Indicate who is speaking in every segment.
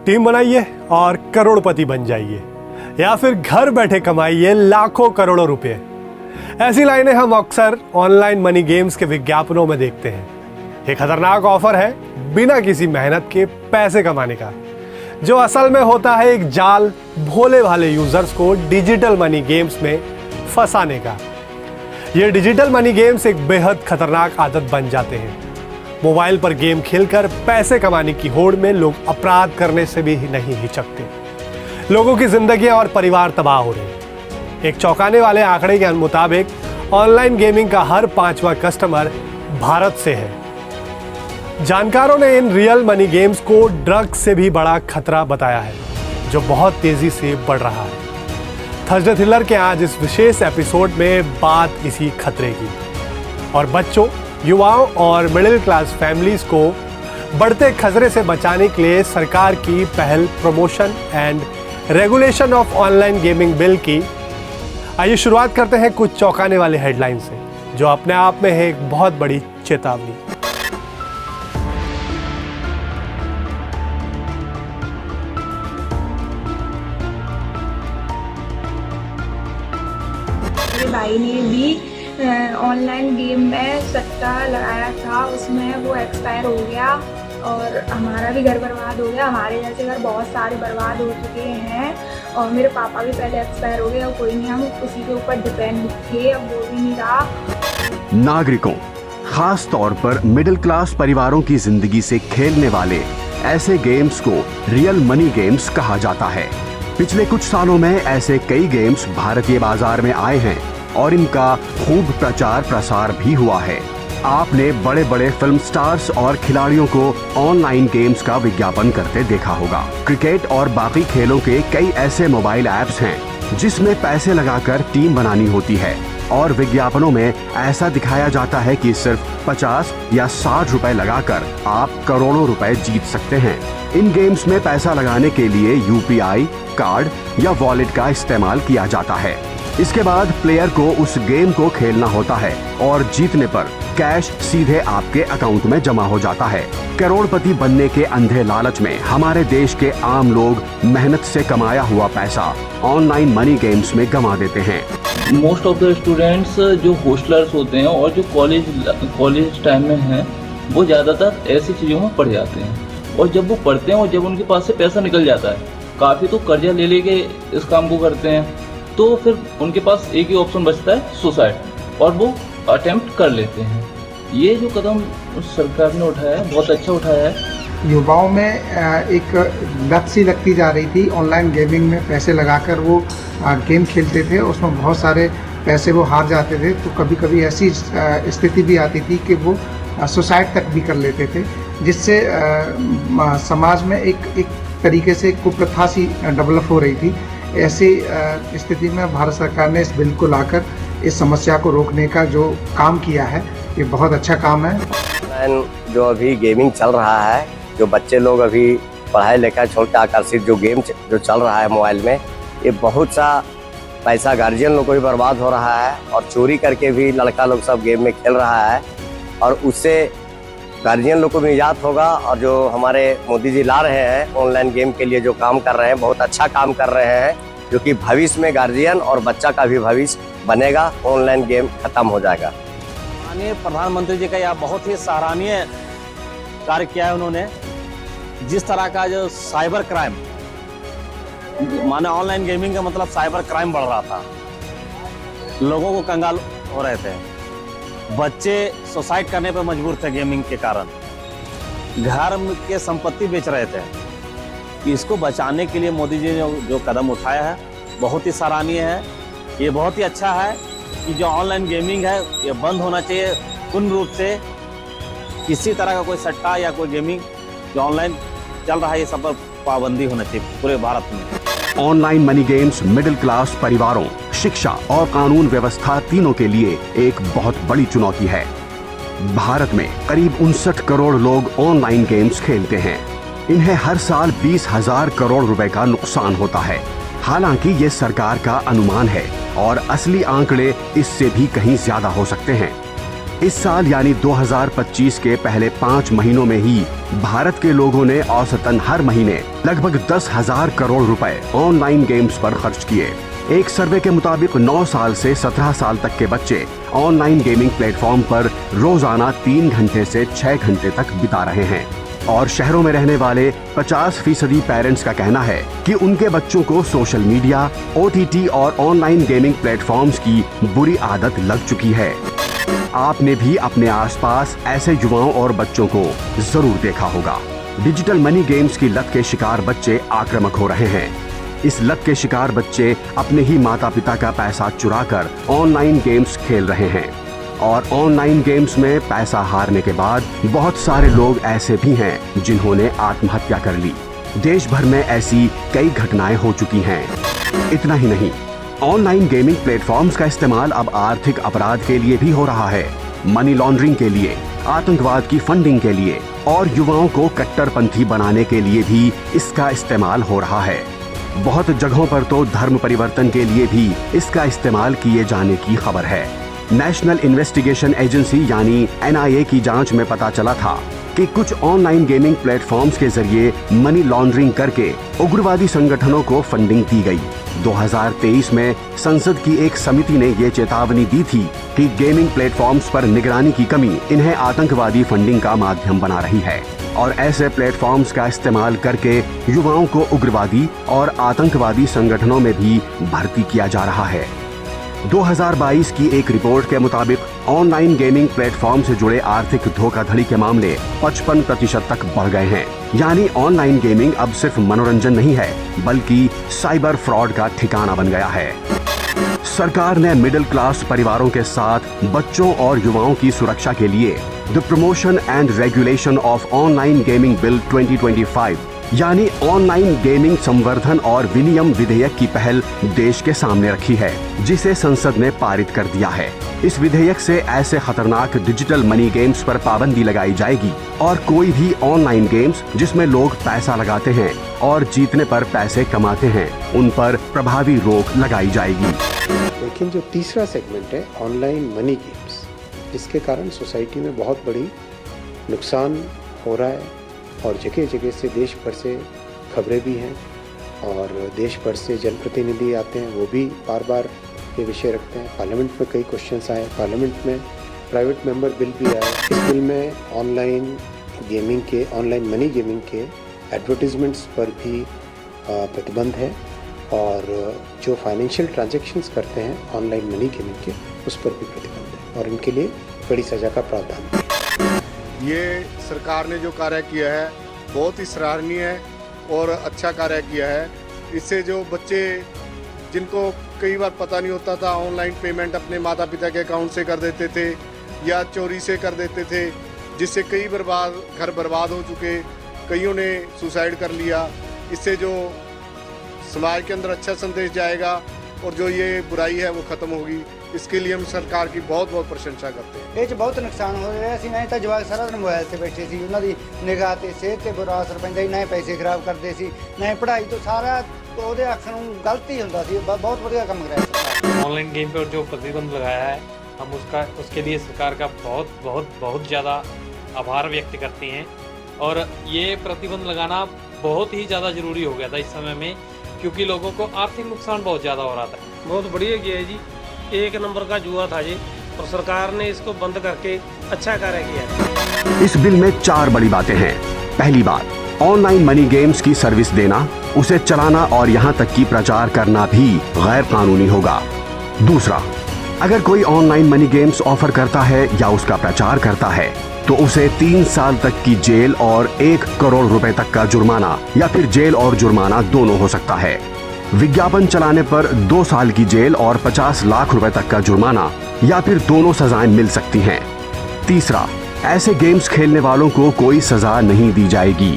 Speaker 1: Team बनाइए और करोड़पति बन जाइए, या फिर घर बैठे कमाइए लाखों करोड़ों रुपए। ऐसी लाइनें हम अक्सर ऑनलाइन मनी गेम्स के विज्ञापनों में देखते हैं। ये खतरनाक ऑफर है बिना किसी मेहनत के पैसे कमाने का, जो असल में होता है एक जाल भोले भाले यूजर्स को डिजिटल मनी गेम्स में फंसाने का। ये डिजिटल मनी गेम्स एक बेहद खतरनाक आदत बन जाते हैं। मोबाइल पर गेम खेलकर पैसे कमाने की होड़ में लोग अपराध करने से भी नहीं हिचकते। लोगों की जिंदगी और परिवार तबाह हो रहे हैं। एक चौंकाने वाले आंकड़े के मुताबिक ऑनलाइन गेमिंग का हर 5वां कस्टमर भारत से है। जानकारों ने इन रियल मनी गेम्स को ड्रग्स से भी बड़ा खतरा बताया है, जो बहुत तेजी से बढ़ रहा है। थर्सडे थ्रिलर के आज इस विशेष एपिसोड में बात इसी खतरे की और बच्चों, युवाओं और मिडिल क्लास फैमिलीज को बढ़ते खतरे से बचाने के लिए सरकार की पहल promotion and regulation of online gaming bill की। आइए शुरुआत करते हैं कुछ चौंकाने वाले हेडलाइन से, जो अपने आप में है एक बहुत बड़ी चेतावनी।
Speaker 2: मेरे भाई ने भी ऑनलाइन गेम में सट्टा लगाया था, उसमें वो एक्सपायर हो गया और हमारा भी घर बर्बाद हो गया। हमारे जैसे घर बहुत सारे बर्बाद हो चुके हैं और मेरे पापा भी पहले एक्सपायर हो गए। और कोई नहीं, हम उसी के ऊपर डिपेंड थे, अब वो भी नहीं रहा।
Speaker 3: नागरिकों, खास तौर पर मिडिल क्लास परिवारों की जिंदगी से खेलने वाले ऐसे गेम्स को रियल मनी गेम्स कहा जाता है। पिछले कुछ सालों में ऐसे कई गेम्स भारतीय बाजार में आए हैं और इनका खूब प्रचार प्रसार भी हुआ है। आपने बड़े बड़े फिल्म स्टार्स और खिलाड़ियों को ऑनलाइन गेम्स का विज्ञापन करते देखा होगा। क्रिकेट और बाकी खेलों के कई ऐसे मोबाइल ऐप्स हैं जिसमें पैसे लगाकर टीम बनानी होती है और विज्ञापनों में ऐसा दिखाया जाता है कि सिर्फ 50 या 60 रुपए लगाकर आप करोड़ों रुपए जीत सकते हैं। इन गेम्स में पैसा लगाने के लिए यूपीआई कार्ड या वॉलेट का इस्तेमाल किया जाता है। इसके बाद प्लेयर को उस गेम को खेलना होता है और जीतने पर कैश सीधे आपके अकाउंट में जमा हो जाता है। करोड़पति बनने के अंधे लालच में हमारे देश के आम लोग मेहनत से कमाया हुआ पैसा ऑनलाइन मनी गेम्स में गंवा देते हैं।
Speaker 4: मोस्ट ऑफ द स्टूडेंट्स जो होस्टलर्स होते हैं और जो कॉलेज टाइम में हैं, वो ज़्यादातर ऐसी चीज़ों में पड़ जाते हैं। और जब वो पढ़ते हैं और जब उनके पास से पैसा निकल जाता है, काफ़ी तो कर्जा ले लेके इस काम को करते हैं, तो फिर उनके पास एक ही ऑप्शन बचता है, सुसाइड, और वो अटेम्प्ट कर लेते हैं। ये जो कदम सरकार ने उठाया है, बहुत अच्छा उठाया है।
Speaker 5: युवाओं में एक लत सी लगती जा रही थी। ऑनलाइन गेमिंग में पैसे लगाकर वो गेम खेलते थे, उसमें बहुत सारे पैसे वो हार जाते थे, तो कभी कभी ऐसी स्थिति भी आती थी कि वो सुसाइड तक भी कर लेते थे, जिससे समाज में एक तरीके से कुप्रथा सी डेवलप हो रही थी। ऐसी स्थिति में भारत सरकार ने इस बिल को लाकर इस समस्या को रोकने का जो काम किया है, ये बहुत अच्छा काम है।
Speaker 6: ऑनलाइन जो अभी गेमिंग चल रहा है, जो बच्चे लोग अभी पढ़ाई लिखाई छोड़ के आकर्षित जो गेम जो चल रहा है मोबाइल में, ये बहुत सा पैसा गार्जियन लोग को भी बर्बाद हो रहा है और चोरी करके भी लड़का लोग सब गेम में खेल रहा है और उससे गार्जियन लोग को भी निजात होगा। और जो हमारे मोदी जी ला रहे हैं ऑनलाइन गेम के लिए जो काम कर रहे हैं, बहुत अच्छा काम कर रहे हैं, जो कि भविष्य में गार्जियन और बच्चा का भी भविष्य बनेगा। ऑनलाइन गेम खत्म हो जाएगा।
Speaker 7: माननीय प्रधानमंत्री जी का यह बहुत ही सराहनीय कार्य किया है उन्होंने। जिस तरह का जो साइबर क्राइम, माने ऑनलाइन गेमिंग का मतलब साइबर क्राइम बढ़ रहा था, लोगों को कंगाल हो रहे थे, बच्चे सुसाइड करने पर मजबूर थे गेमिंग के कारण, घर के संपत्ति बेच रहे थे। इसको बचाने के लिए मोदी जी ने जो कदम उठाया है, बहुत ही सराहनीय है। ये बहुत ही अच्छा है कि जो ऑनलाइन गेमिंग है, ये बंद होना चाहिए पूर्ण रूप से। किसी तरह का कोई सट्टा या कोई गेमिंग जो ऑनलाइन चल रहा है, ये सब पर पाबंदी होना चाहिए पूरे भारत में।
Speaker 3: Online money games middle class परिवारों, शिक्षा और कानून व्यवस्था तीनों के लिए एक बहुत बड़ी चुनौती है। भारत में करीब 59 करोड़ लोग ऑनलाइन गेम्स खेलते हैं। इन्हें हर साल 20,000 करोड़ रुपए का नुकसान होता है। हालांकि ये सरकार का अनुमान है और असली आंकड़े इससे भी कहीं ज्यादा हो सकते हैं। इस साल यानी 2025 के पहले 5 महीनों में ही भारत के लोगों ने औसतन हर महीने लगभग 10,000 करोड़ रुपए ऑनलाइन गेम्स पर खर्च किए। एक सर्वे के मुताबिक 9 साल से 17 साल तक के बच्चे ऑनलाइन गेमिंग प्लेटफॉर्म पर रोजाना 3 घंटे से 6 घंटे तक बिता रहे हैं। और शहरों में रहने वाले 50% पेरेंट्स का कहना है कि उनके बच्चों को सोशल मीडिया, OTT और ऑनलाइन गेमिंग प्लेटफॉर्म्स की बुरी आदत लग चुकी है। आपने भी अपने आसपास ऐसे युवाओं और बच्चों को जरूर देखा होगा। डिजिटल मनी गेम्स की लत के शिकार बच्चे आक्रामक हो रहे हैं। इस लत के शिकार बच्चे अपने ही माता पिता का पैसा चुराकर ऑनलाइन गेम्स खेल रहे हैं और ऑनलाइन गेम्स में पैसा हारने के बाद बहुत सारे लोग ऐसे भी हैं जिन्होंने आत्महत्या कर ली। देश भर में ऐसी कई घटनाएं हो चुकी हैं। इतना ही नहीं, ऑनलाइन गेमिंग प्लेटफॉर्म्स का इस्तेमाल अब आर्थिक अपराध के लिए भी हो रहा है। मनी लॉन्ड्रिंग के लिए, आतंकवाद की फंडिंग के लिए और युवाओं को कट्टरपंथी बनाने के लिए भी इसका इस्तेमाल हो रहा है। बहुत जगहों पर तो धर्म परिवर्तन के लिए भी इसका इस्तेमाल किए जाने की खबर है। नेशनल इन्वेस्टिगेशन एजेंसी यानी NIA की जांच में पता चला था कि कुछ ऑनलाइन गेमिंग प्लेटफॉर्म्स के जरिए मनी लॉन्ड्रिंग करके उग्रवादी संगठनों को फंडिंग दी गई। 2023 में संसद की एक समिति ने ये चेतावनी दी थी कि गेमिंग प्लेटफॉर्म्स पर निगरानी की कमी इन्हें आतंकवादी फंडिंग का माध्यम बना रही है और ऐसे प्लेटफॉर्म्स का इस्तेमाल करके युवाओं को उग्रवादी और आतंकवादी संगठनों में भी भर्ती किया जा रहा है। 2022 की एक रिपोर्ट के मुताबिक ऑनलाइन गेमिंग प्लेटफॉर्म से जुड़े आर्थिक धोखाधड़ी के मामले 55% तक बढ़ गए हैं। यानी ऑनलाइन गेमिंग अब सिर्फ मनोरंजन नहीं है बल्कि साइबर फ्रॉड का ठिकाना बन गया है। सरकार ने मिडिल क्लास परिवारों के साथ बच्चों और युवाओं की सुरक्षा के लिए the promotion and regulation of online gaming bill 2025 यानी ऑनलाइन गेमिंग संवर्धन और विनियम विधेयक की पहल देश के सामने रखी है, जिसे संसद ने पारित कर दिया है। इस विधेयक से ऐसे खतरनाक डिजिटल मनी गेम्स पर पाबंदी लगाई जाएगी और कोई भी ऑनलाइन गेम्स जिसमें लोग पैसा लगाते हैं और जीतने पर पैसे कमाते हैं, उन पर प्रभावी रोक लगाई जाएगी।
Speaker 8: लेकिन जो तीसरा सेगमेंट है ऑनलाइन मनी गेम्स, इसके कारण सोसाइटी में बहुत बड़ी नुकसान हो रहा है और जगह जगह से देश भर से खबरें भी हैं और देश भर से जनप्रतिनिधि आते हैं, वो भी बार बार ये विषय रखते हैं। पार्लियामेंट में कई क्वेश्चंस आए, पार्लियामेंट में प्राइवेट मेंबर बिल भी आया। इस बिल में ऑनलाइन गेमिंग के, ऑनलाइन मनी गेमिंग के एडवर्टीजमेंट्स पर भी प्रतिबंध है और जो फाइनेंशियल ट्रांजैक्शंस करते हैं ऑनलाइन मनी गेमिंग के, उस पर भी प्रतिबंध है और इनके लिए बड़ी सज़ा का प्रावधान है।
Speaker 9: ये सरकार ने जो कार्य किया है बहुत ही सराहनीय है और अच्छा कार्य किया है। इससे जो बच्चे जिनको कई बार पता नहीं होता था, ऑनलाइन पेमेंट अपने माता पिता के अकाउंट से कर देते थे या चोरी से कर देते थे, जिससे कई घर बर्बाद हो चुके, कईयों ने सुसाइड कर लिया। इससे जो समाज के अंदर अच्छा संदेश जाएगा और जो ये बुराई है वो ख़त्म होगी। इसके लिए हम सरकार की बहुत बहुत प्रशंसा करते हैं।
Speaker 10: ਇਹ 'ਚ ਬਹੁਤ ਨੁਕਸਾਨ ਹੋ ਰਿਹਾ ਸੀ। ਨਹੀਂ ਤਾਂ ਜਵਾਕ ਸਾਰਾ ਦਿਨ ਮੋਬਾਈਲ ਤੇ ਬੈਠੇ ਸੀ, ਉਹਨਾਂ ਦੀ ਨਿਗਾਹ ਤੇ ਸਿਹਤ ਤੇ ਬੁਰਾ ਅਸਰ ਪੈਂਦਾ ਸੀ, ਨਾ ਪੈਸੇ ਖਰਾਬ ਕਰਦੇ ਸੀ, ਨਾ ਪੜ੍ਹਾਈ ਤੋਂ ਸਾਰਾ ਉਹਦੇ ਅੱਖ ਨੂੰ ਗਲਤ ਹੀ ਹੁੰਦਾ ਸੀ। बहुत बढ़िया काम कराया सरकार।
Speaker 11: ऑनलाइन गेम पर जो प्रतिबंध लगाया है, हम उसके लिए सरकार का बहुत ज़्यादा आभार व्यक्त करते हैं और ये प्रतिबंध लगाना बहुत ही ज़्यादा ज़रूरी हो गया था इस समय में, क्योंकि लोगों को आर्थिक नुकसान बहुत ज़्यादा हो रहा था।
Speaker 12: बहुत बढ़िया किया है जी, एक नंबर का जुआ था जी और सरकार ने इसको बंद करके अच्छा कार्य किया।
Speaker 3: इस बिल में 4 बड़ी बातें हैं। पहली बात, ऑनलाइन मनी गेम्स की सर्विस देना, उसे चलाना और यहाँ तक कि प्रचार करना भी गैर कानूनी होगा। दूसरा, अगर कोई ऑनलाइन मनी गेम्स ऑफर करता है या उसका प्रचार करता है तो उसे 3 साल तक की जेल और 1 करोड़ रुपए तक का जुर्माना या फिर जेल और जुर्माना दोनों हो सकता है। विज्ञापन चलाने पर 2 साल की जेल और 50 लाख रुपए तक का जुर्माना या फिर दोनों सजाएं मिल सकती हैं। तीसरा, ऐसे गेम्स खेलने वालों को कोई सजा नहीं दी जाएगी।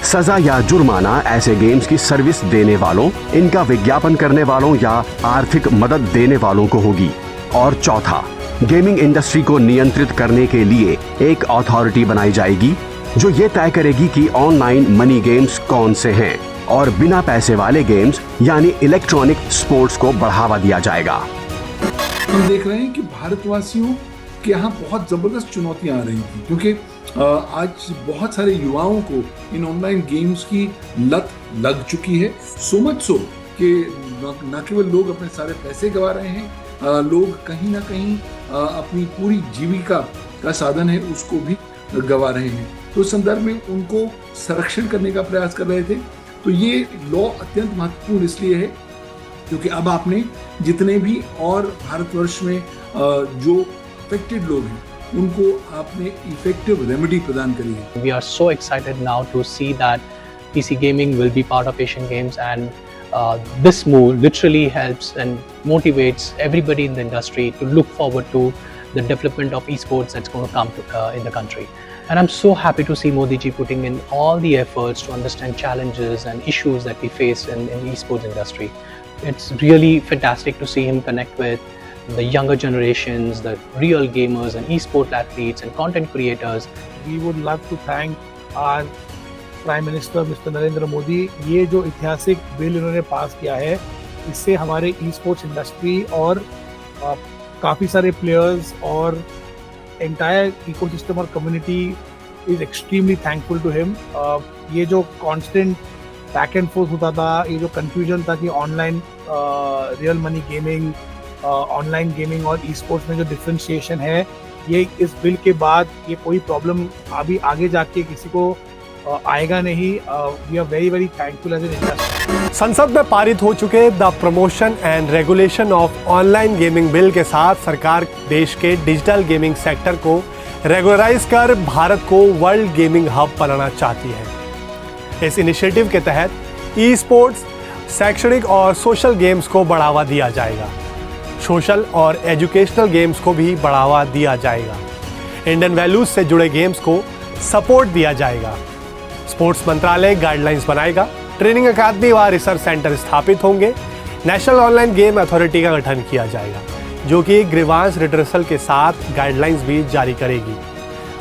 Speaker 3: सजा या जुर्माना ऐसे गेम्स की सर्विस देने वालों, इनका विज्ञापन करने वालों या आर्थिक मदद देने वालों को होगी। और चौथा, गेमिंग इंडस्ट्री को नियंत्रित करने के लिए एक अथॉरिटी बनाई जाएगी जो ये तय करेगी कि ऑनलाइन मनी गेम्स कौन से हैं और बिना पैसे वाले गेम्स यानी इलेक्ट्रॉनिक स्पोर्ट्स को बढ़ावा दिया जाएगा।
Speaker 13: हम देख रहे हैं कि भारतवासियों कि यहाँ बहुत ज़बरदस्त चुनौतियाँ आ रही थी, क्योंकि आज बहुत सारे युवाओं को इन ऑनलाइन गेम्स की लत लग चुकी है। सो मच सो कि न केवल लोग अपने सारे पैसे गंवा रहे हैं, लोग कहीं ना कहीं अपनी पूरी जीविका का साधन है उसको भी गंवा रहे हैं। तो इस संदर्भ में उनको संरक्षण करने का प्रयास कर रहे थे। तो ये लॉ अत्यंत महत्वपूर्ण इसलिए है क्योंकि अब आपने जितने भी और भारतवर्ष में जो अफेक्टेड लोग हैं उनको आपने इफेक्टिव रेमेडी प्रदान करी है।
Speaker 14: We are so excited now to see that PC gaming will be part of Asian Games, and this move literally helps and motivates everybody in the industry to look forward to the development of esports that's going to come in the country. And I'm so happy to see Modi ji putting in all the efforts to understand challenges and issues that we face in the esports industry. It's really fantastic to see him connect with the younger generations, the real gamers and esport athletes and content creators.
Speaker 15: We would love to thank our Prime Minister Mr. Narendra Modi. ये जो ऐतिहासिक bill इन्होंने पास किया है, इससे हमारे esports industry और काफ़ी सारे प्लेयर्स और एंटायर इकोसिस्टम और community is extremely thankful to him. ये जो कांस्टेंट बैक एंड फोर्थ होता था, ये जो कंफ्यूजन था कि online real money gaming, online gaming और ई स्पोर्ट्स में जो डिफ्रेंशिएशन है, ये इस बिल के बाद ये कोई प्रॉब्लम अभी आगे जाके किसी को आएगा नहीं। We are very very thankful as an industry.
Speaker 1: संसद में पारित हो चुके the promotion and regulation of online gaming bill के साथ सरकार देश के डिजिटल गेमिंग सेक्टर को रेगुलराइज कर भारत को वर्ल्ड गेमिंग हब बनाना चाहती है। इस इनिशिएटिव के तहत ई स्पोर्ट्स, शैक्षणिक और सोशल गेम्स को बढ़ावा दिया जाएगा। सोशल और एजुकेशनल गेम्स को भी बढ़ावा दिया जाएगा। इंडियन वैल्यूज से जुड़े गेम्स को सपोर्ट दिया जाएगा। स्पोर्ट्स मंत्रालय गाइडलाइंस बनाएगा। ट्रेनिंग अकादमी व रिसर्च सेंटर स्थापित होंगे। नेशनल ऑनलाइन गेम अथॉरिटी का गठन किया जाएगा, जो कि ग्रीवांस रिड्रेसल के साथ गाइडलाइंस भी जारी करेगी।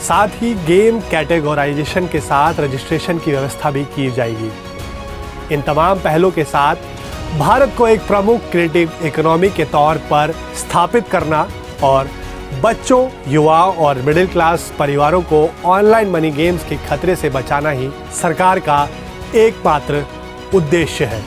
Speaker 1: साथ ही गेम कैटेगराइजेशन के साथ रजिस्ट्रेशन की व्यवस्था भी की जाएगी। इन तमाम पहलों के साथ भारत को एक प्रमुख क्रिएटिव इकोनॉमी के तौर पर स्थापित करना और बच्चों, युवाओं और मिडिल क्लास परिवारों को ऑनलाइन मनी गेम्स के खतरे से बचाना ही सरकार का एकमात्र उद्देश्य है।